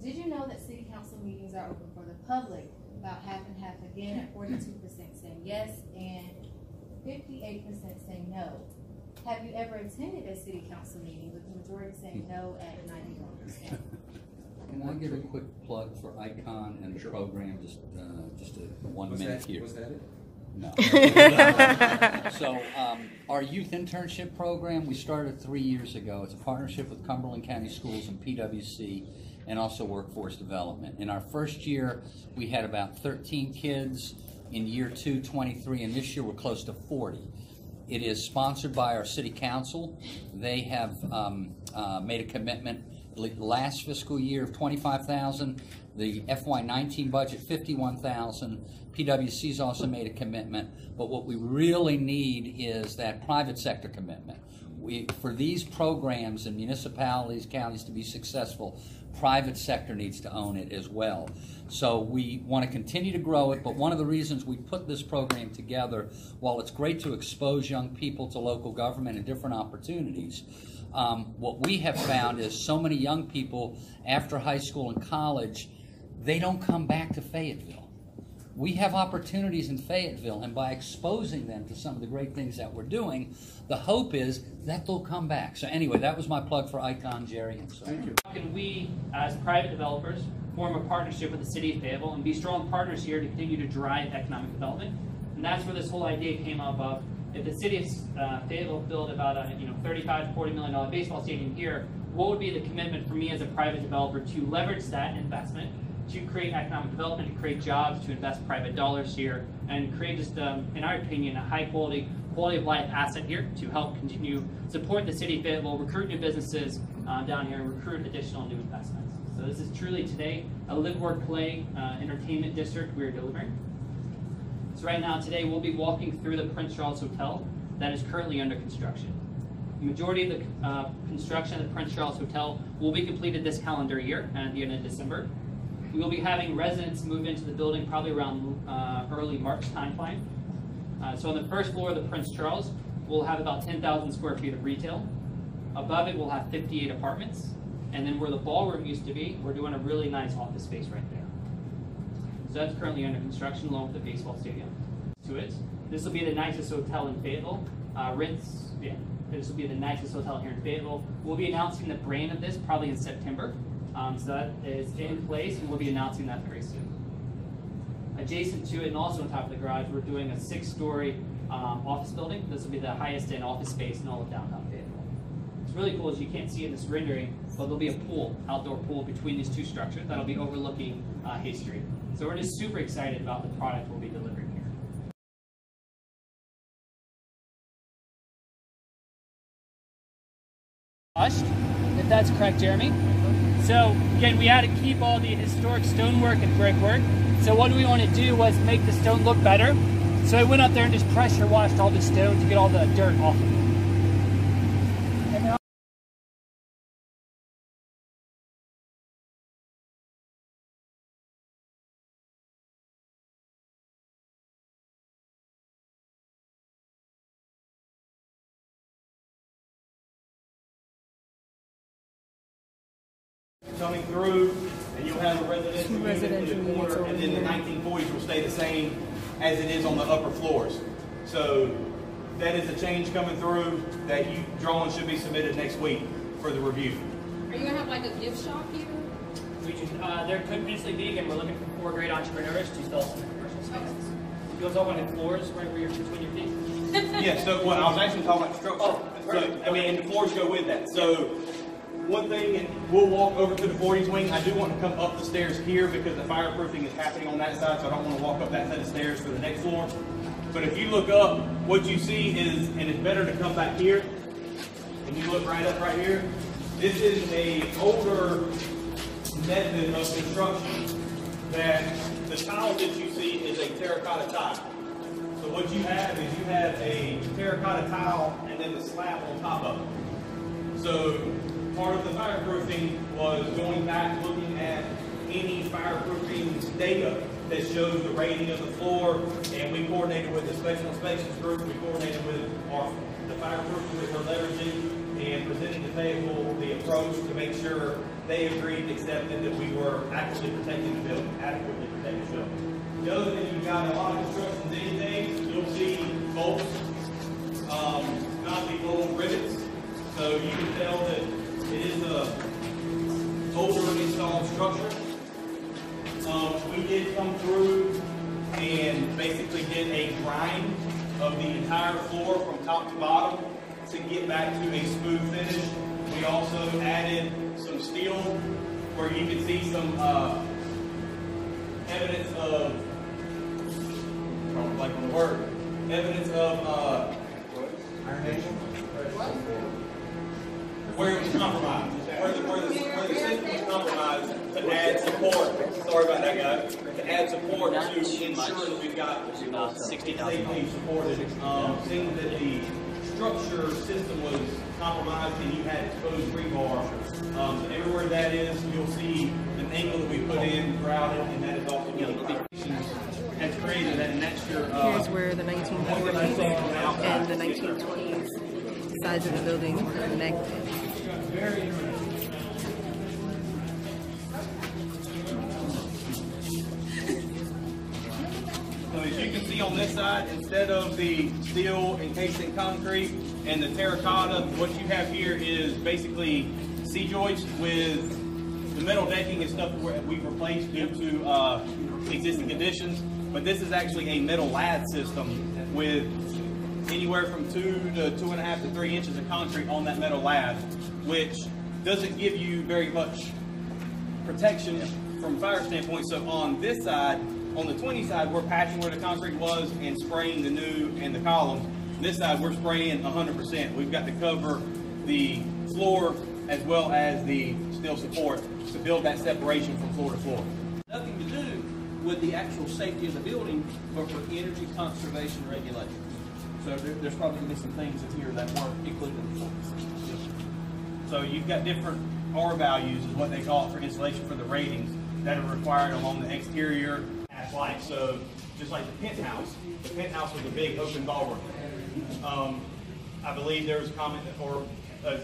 Did you know that city council meetings are open for the public? About half and half again, at 42% saying yes and 58% saying no. Have you ever attended a city council meeting with the majority saying no at 91%? Can I give a quick plug for ICON and the program? Just a 1 minute here. Was that it? No. So our youth internship program, we started 3 years ago. It's a partnership with Cumberland County Schools and PwC and also Workforce Development. In our first year, we had about 13 kids. In year 2, 23, and this year we're close to 40. It is sponsored by our city council. They have made a commitment last fiscal year of $25,000. The FY19 budget, $51,000. PwC's also made a commitment, but what we really need is that private sector commitment. For these programs in municipalities, counties to be successful, private sector needs to own it as well. So we want to continue to grow it, but one of the reasons we put this program together, while it's great to expose young people to local government and different opportunities, what we have found is so many young people after high school and college, they don't come back to Fayetteville. We have opportunities in Fayetteville, and by exposing them to some of the great things that we're doing, the hope is that they'll come back. So anyway, that was my plug for ICON, Jerry, and so on. Thank you. How can we, as private developers, form a partnership with the city of Fayetteville and be strong partners here to continue to drive economic development? And that's where this whole idea came up of, if the city of Fayetteville built about a $35 to $40 million baseball stadium here, what would be the commitment for me as a private developer to leverage that investment to create economic development, to create jobs, to invest private dollars here, and create just, in our opinion, a high quality of life asset here to help continue support the city of Fayetteville, recruit new businesses down here, and recruit additional new investments. So this is truly today a live, work, play entertainment district we're delivering. So right now today we'll be walking through the Prince Charles Hotel that is currently under construction. The majority of the construction of the Prince Charles Hotel will be completed this calendar year at the end of December. We will be having residents move into the building probably around early March timeframe. So on the first floor of the Prince Charles, we'll have about 10,000 square feet of retail. Above it, we'll have 58 apartments. And then where the ballroom used to be, we're doing a really nice office space right there. So that's currently under construction along with the baseball stadium to it. This will be the nicest hotel in Fayetteville. This will be the nicest hotel here in Fayetteville. We'll be announcing the brand of this probably in September. So that is in place, and we'll be announcing that very soon. Adjacent to it and also on top of the garage, we're doing a 6-story office building. This will be the highest end office space in all of downtown Fayetteville. What's really cool is you can't see in this rendering, but there'll be a pool, outdoor pool between these two structures that'll be overlooking Hay Street. So we're just super excited about the product we'll be delivering here. If that's correct, Jeremy. So again, we had to keep all the historic stonework and brickwork. So what we want to do was make the stone look better. So I went up there and just pressure washed all the stone to get all the dirt off of it. And then coming through, and you'll have a residential unit in the corner, and then the 1940s will stay the same as it is on the upper floors. So that is a change coming through that drawings should be submitted next week for the review. Are you gonna have like a gift shop here? There could potentially be, again, we're looking for 4 great entrepreneurs to fill some commercial spaces. You guys all want the floors right where you're between your feet? Yeah, so what I was actually talking about structure. And the floors go with that. So one thing, and we'll walk over to the 40s wing. I do want to come up the stairs here because the fireproofing is happening on that side, so I don't want to walk up that set of stairs for the next floor. But if you look up, what you see is, and it's better to come back here, and you look right up right here, this is an older method of construction that the tile that you see is a terracotta tile. So what you have is you have a terracotta tile and then the slab on top of it. So part of the fireproofing was going back, looking at any fireproofing data that shows the rating of the floor, and we coordinated with the special inspections group, we coordinated with the fireproofing that we're leveraging, and presented to Fayetteville the approach to make sure they agreed, accepted that we were actually protecting the building, adequately protecting the building. The other thing, you've got a lot of construction these days, you'll see bolts, not the old rivets, so you can tell that it is an older installed structure. We did come through and basically did a grind of the entire floor from top to bottom to get back to a smooth finish. We also added some steel where you can see some evidence of, like on the word, evidence of where it was compromised, where the system was compromised to add support. Sorry about that, guys. To add support to ensure that we've got safely supported. Seeing that the structure system was compromised and you had exposed rebar. Everywhere that is, you'll see an angle that we put in, grouted, and that is also has created an extra. Here's where the 1940s and the 1920s sides of the building connected. Very interesting. So as you can see on this side, instead of the steel encased in concrete and the terracotta, what you have here is basically C-joist with the metal decking and stuff that we've replaced due to existing conditions. But this is actually a metal lad system with anywhere from 2 to 2.5 to 3 inches of concrete on that metal lad, which doesn't give you very much protection from a fire standpoint. So on this side, on the 20 side, we're patching where the concrete was and spraying the new and the columns. This side, we're spraying 100%. We've got to cover the floor as well as the steel support to build that separation from floor to floor. Nothing to do with the actual safety of the building, but for energy conservation regulations. So there's probably going to be some things in here that weren't included in the form. So you've got different R values is what they call it for insulation for the ratings that are required along the exterior. Like, so just like the penthouse was a big open ballroom. I believe there was a comment or a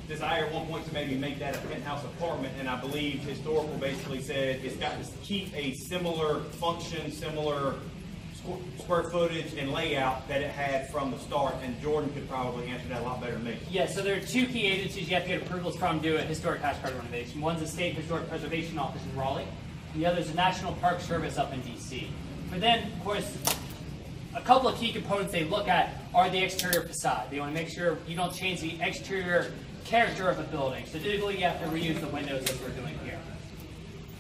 desire at one point to maybe make that a penthouse apartment, and I believe historical basically said it's got to keep a similar function, similar square footage and layout that it had from the start, and Jordan could probably answer that a lot better than me. Yeah, so there are two key agencies you have to get approvals from to do a historic house part renovation. One's the State Historic Preservation Office in Raleigh, and the other is the National Park Service up in DC. But then, of course, a couple of key components they look at are the exterior facade. They want to make sure you don't change the exterior character of a building. So typically you have to reuse the windows as we're doing here.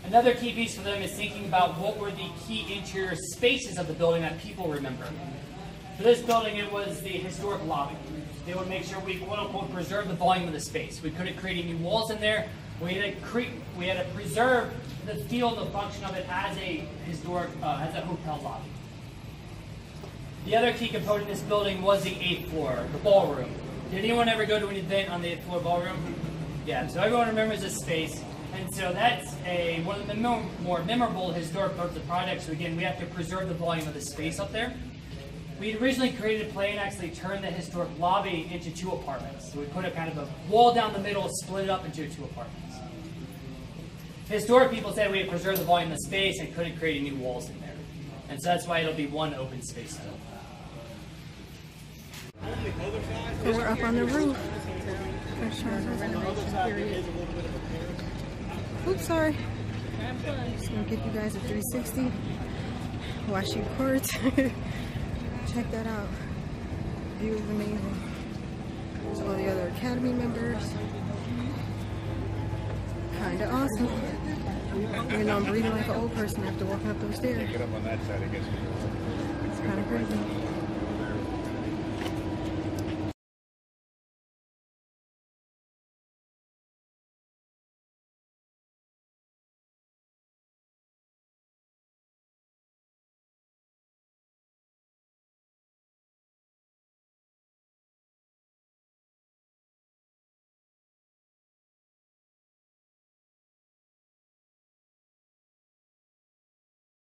Another key piece for them is thinking about what were the key interior spaces of the building that people remember. For this building, it was the historic lobby. They would make sure we quote-unquote preserve the volume of the space. We couldn't create any walls in there. We had to preserve the feel, the function of it as a historic, as a hotel lobby. The other key component in this building was the 8th floor, the ballroom. Did anyone ever go to an event on the 8th floor ballroom? Yeah, so everyone remembers this space. And so that's one of the more memorable historic parts of the project. So again, we have to preserve the volume of the space up there. We had originally created a plan to actually turn the historic lobby into 2 apartments. So we put a kind of a wall down the middle, split it up into 2 apartments. Historic people said we had preserved the volume of the space and couldn't create any walls in there. And so that's why it'll be one open space still. So we're up on the roof. Renovation period. Oops, sorry. Just gonna give you guys a 360. Washing courts. Check that out. View is amazing. There's all the other Academy members. Kinda awesome. Even though I'm breathing like an old person after walking up those stairs. Get up on that side, I guess. It's kinda crazy.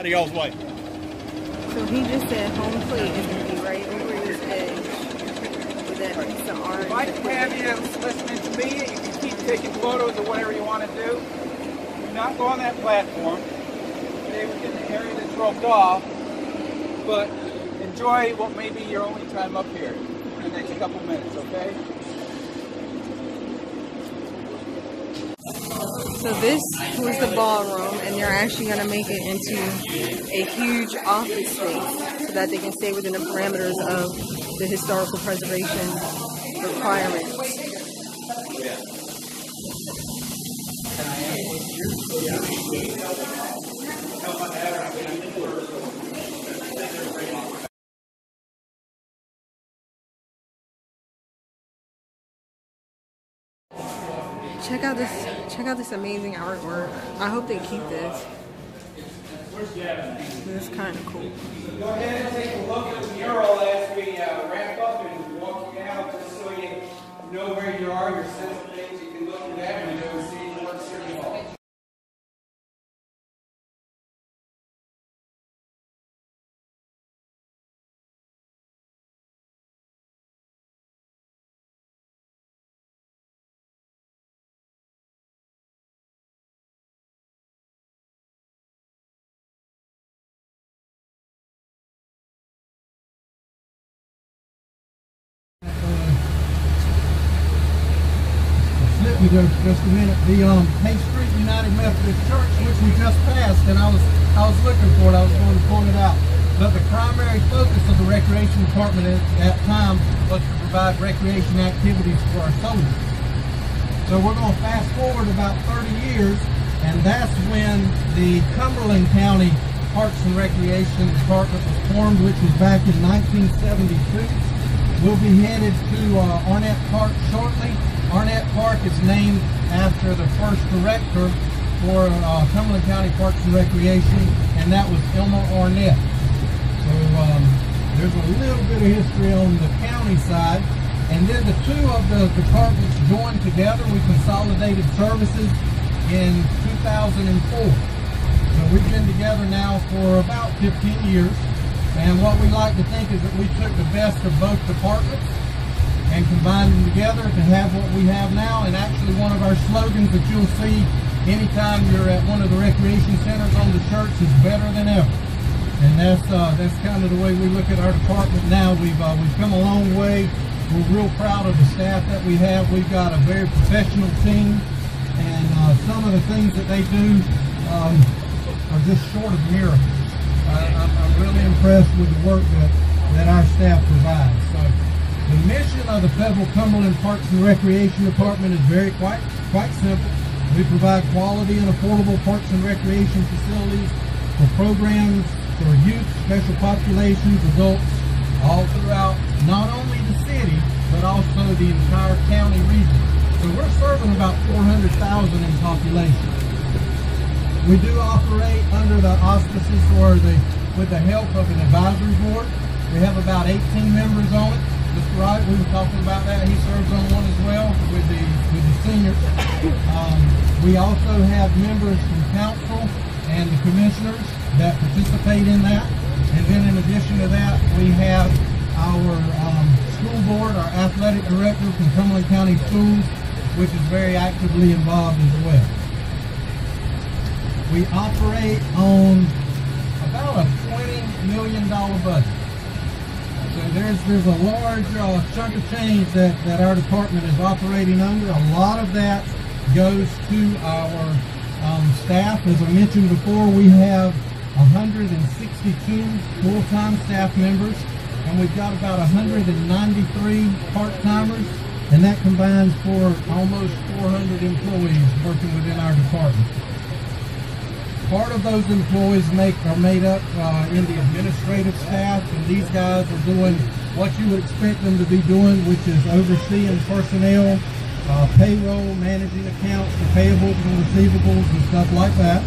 Out of y'all's way. So he just said home plate is going to be right over his edge with that piece of orange. If I can have you listening to me, you can keep taking photos or whatever you want to do, do not go on that platform. Stay within the area that's roped off, but enjoy what may be your only time up here for the next couple minutes, okay? So this was the ballroom, and they're actually going to make it into a huge office space so that they can stay within the parameters of the historical preservation requirements. Check out this amazing artwork. I hope they keep this. This is kind of cool. Go ahead and take a look at the mural as we wrap up and walk you out, just so you know where you are, your sense of things. You can look at that and go see North City Hall. Just a minute. The Hay Street United Methodist Church, which we just passed, and I was looking for it. I was going to point it out. But the primary focus of the recreation department at that time was to provide recreation activities for our soldiers. So we're going to fast forward about 30 years, and that's when the Cumberland County Parks and Recreation Department was formed, which was back in 1972. We'll be headed to Arnett Park shortly. Arnett Park is named after the first director for Cumberland County Parks and Recreation, and that was Elmer Arnett. So there's a little bit of history on the county side, and then the two of the departments joined together. We consolidated services in 2004. So we've been together now for about 15 years, and what we like to think is that we took the best of both departments and combine them together to have what we have now. And actually one of our slogans that you'll see anytime you're at one of the recreation centers on the church is better than ever. And that's kind of the way we look at our department now. We've come a long way. We're real proud of the staff that we have. We've got a very professional team, and some of the things that they do are just short of miracles. I'm really impressed with the work that our staff provides. So, the mission of the Fayetteville Cumberland Parks and Recreation Department is quite simple. We provide quality and affordable parks and recreation facilities for programs for youth, special populations, adults, all throughout not only the city, but also the entire county region. So we're serving about 400,000 in population. We do operate under the auspices or with the help of an advisory board. We have about 18 members on it. Mr. Wright, we were talking about that. He serves on one as well with the seniors. We also have members from council and the commissioners that participate in that. And then in addition to that, we have our school board, our athletic director from Cumberland County Schools, which is very actively involved as well. We operate on about a $20 million budget. So there's a large chunk of change that our department is operating under. A lot of that goes to our staff. As I mentioned before, we have 162 full-time staff members, and we've got about 193 part-timers, and that combines for almost 400 employees working within our department. Part of those employees are made up in the administrative staff, and these guys are doing what you would expect them to be doing, which is overseeing personnel, payroll, managing accounts, the payables and receivables and stuff like that.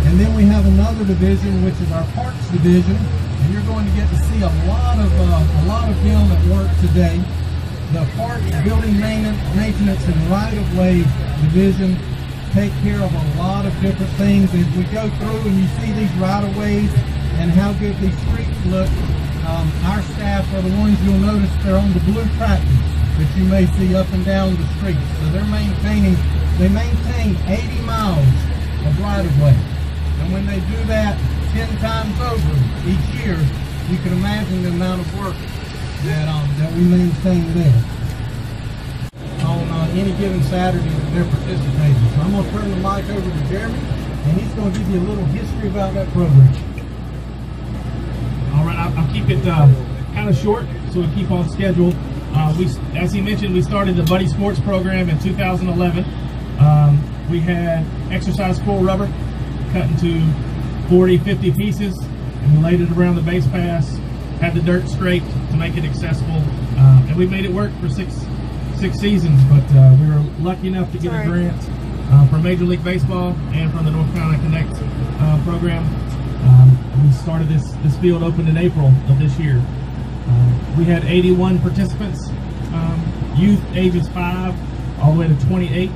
And then we have another division, which is our parks division, and you're going to get to see a lot of them at work today. The parks, building maintenance and right-of-way division take care of a lot of different things. As we go through and you see these right-of-ways and how good these streets look, our staff are the ones you'll notice they're on the blue tractors. that you may see up and down the streets. So they maintain 80 miles of right-of-way. And when they do that 10 times over each year, you can imagine the amount of work that we maintain there on any given Saturday that they're participating. So I'm going to turn the mic over to Jeremy, and he's going to give you a little history about that program. All right, I'll keep it kind of short so we keep on schedule. As he mentioned, we started the Buddy Sports program in 2011. We had exercise core rubber cut into 40, 50 pieces, and we laid it around the base pass, had the dirt scraped to make it accessible, and we made it work for six seasons, but we were lucky enough to get a grant from Major League Baseball and from the North Carolina Connect program. We started this field opened in April of this year. We had 81 participants, youth ages 5 all the way to 28,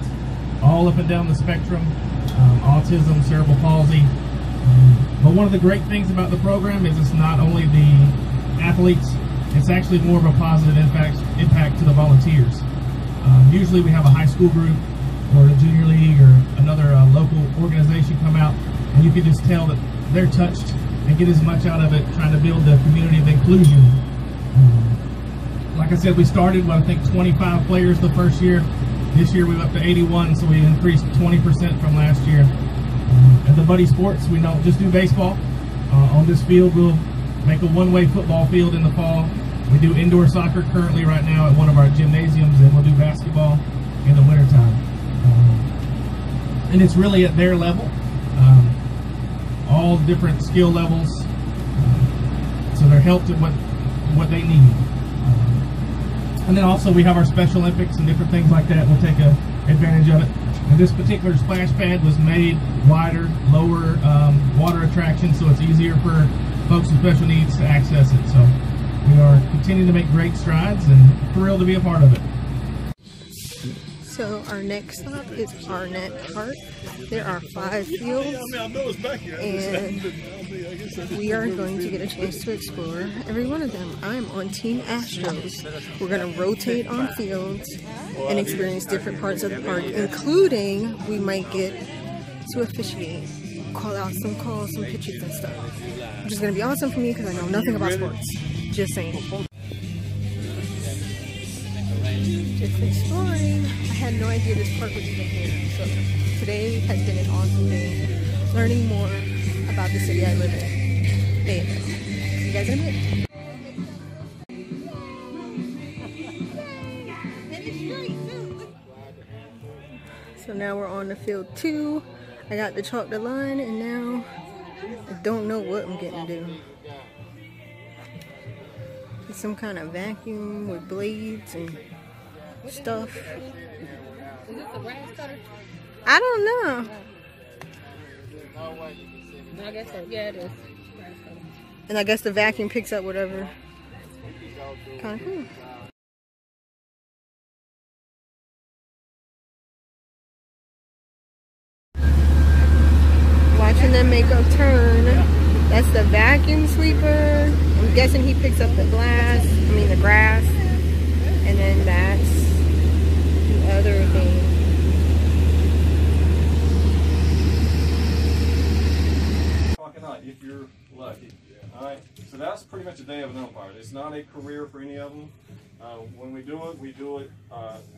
all up and down the spectrum, autism, cerebral palsy. But one of the great things about the program is it's not only the athletes, it's actually more of a positive impact to the volunteers. Usually we have a high school group or a junior league or another local organization come out, and you can just tell that they're touched and get as much out of it, trying to build the community of inclusion. Like I said, we started with I think 25 players the first year. This year we went up to 81, so we increased 20% from last year. At the Buddy Sports, we don't just do baseball. On this field, we'll make a one-way football field in the fall. We do indoor soccer currently right now at one of our gymnasiums, and we'll do basketball in the wintertime. And it's really at their level, all different skill levels, so they're helped at what they need. And then also we have our Special Olympics and different things like that. We'll take advantage of it. And this particular splash pad was made wider, lower water attraction, so it's easier for folks with special needs to access it. So we are continuing to make great strides and thrilled to be a part of it. So our next stop is Arnett Park. There are 5 fields, and we are going to get a chance to explore every one of them. I'm on Team Astros. We're going to rotate on fields and experience different parts of the park, including we might get to officiate, call out some calls, some pitches and stuff, which is going to be awesome for me because I know nothing about sports. Just saying. Just exploring. I had no idea this park was even here, so today has been an awesome day, learning more about the city I live in, Fayetteville. See you guys in a minute. So now we're on the field 2. I got to chalk the line, and now I don't know what I'm getting to do. It's some kind of vacuum with blades and stuff. Is this a grass cutter? I don't know. I guess so. Yeah, it is. Grass cutter. And I guess the vacuum picks up whatever. Kind of cool. Watching them make a turn. That's the vacuum sweeper. I'm guessing he picks up the grass. And then that's the other thing. If you're lucky. Alright, so that's pretty much a day of an umpire. It's not a career for any of them. When we do it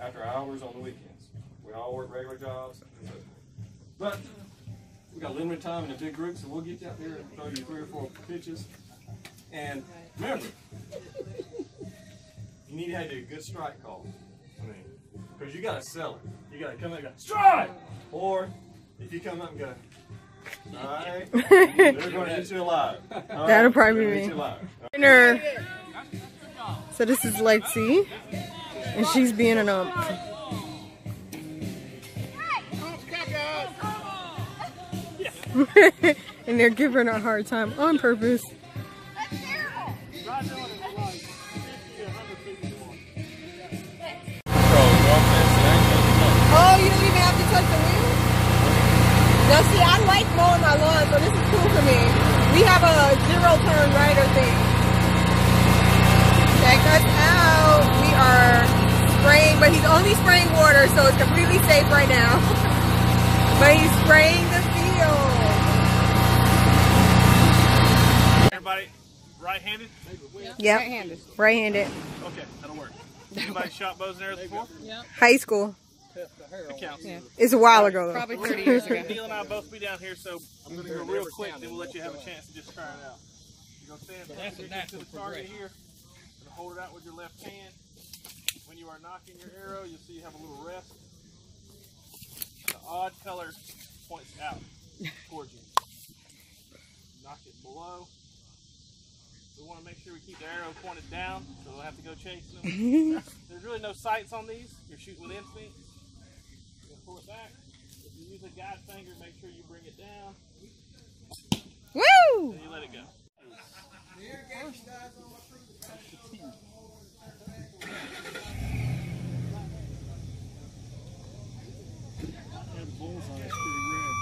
after hours on the weekends. We all work regular jobs. But we got limited time in a big group, so we'll get you out there and throw you 3 or 4 pitches. And remember, you need to have a good strike call. Because you got to sell it. You got to come up and go, strike! Or if you come up and go, alright, they're going to eat you alive. Right? That'll probably be me. Right. So this is Lexi, and she's being an ump. And they're giving her a hard time on purpose. Oh, you don't even have to touch the wheel? Now see, I like mowing my lawn, so this is cool for me. We have a 0-turn rider thing. Check us out. We are spraying, but he's only spraying water, so it's completely safe right now. But he's spraying the field. Everybody right-handed? Yep. Right-handed. Right-handed. Okay, that'll work. Anybody shot bows and arrows before? Yep. High school. It counts. Yeah. It's a while ago though. Probably 30 years ago. Neil and I will both be down here, so I'm going to go real quick, then we'll let you have a chance to just try it out. You're going to stand to the target here, and hold it out with your left hand. When you are knocking your arrow, you'll see you have a little rest. The odd color points out towards you. Knock it below. We want to make sure we keep the arrow pointed down, so we'll have to go chasing them. There's really no sights on these. You're shooting with instinct. You'll pull it back. If you use a guide finger, make sure you bring it down. Woo! And you let it go. That bullseye is pretty rare.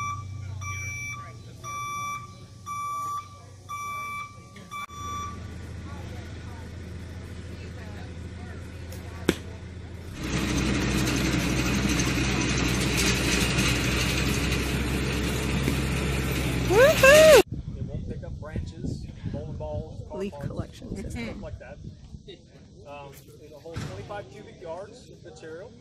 Woohoo! It won't pick up branches, bowling balls, Leaf collections. stuff like that. It'll hold 25 cubic yards of material.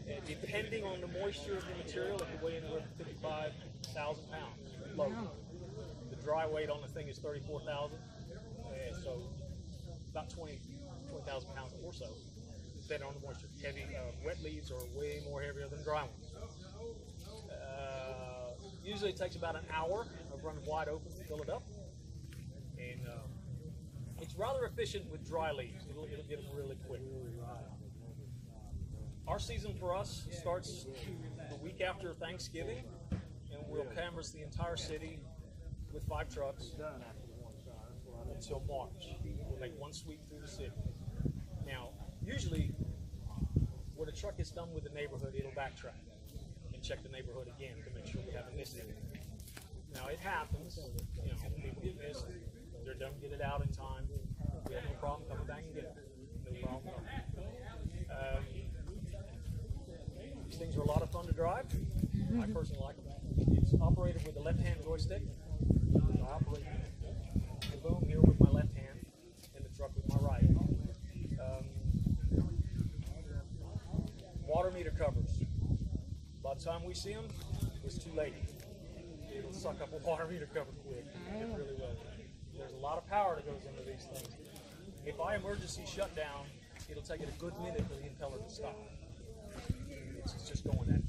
And depending on the moisture of the material, it can weigh anywhere from 55,000 pounds. Low. The dry weight on the thing is 34,000. So about 20,000 pounds or so, depending on the moisture. Heavy, wet leaves are way more heavier than dry ones. Usually it takes about an hour of running wide open to fill it up. And it's rather efficient with dry leaves. It'll get them really quick. Our season for us starts the week after Thanksgiving, and we'll canvass the entire city with 5 trucks until March. We'll make one sweep through the city. Now, usually when a truck is done with the neighborhood, it'll backtrack and check the neighborhood again to make sure we haven't missed anything. Now it happens, you know, people get missed, they're done, get it out in time. We have no problem coming back and getting it. No problem. These things are a lot of fun to drive. I personally like them. It's operated with the left-hand joystick. I operate the boom here with my left hand and the truck with my right. Water meter covers. By the time we see them, it's too late. It'll suck up a water meter cover quick. It really will. There's a lot of power that goes into these things. If I emergency shut down, it'll take it a good minute for the impeller to stop. It's just going that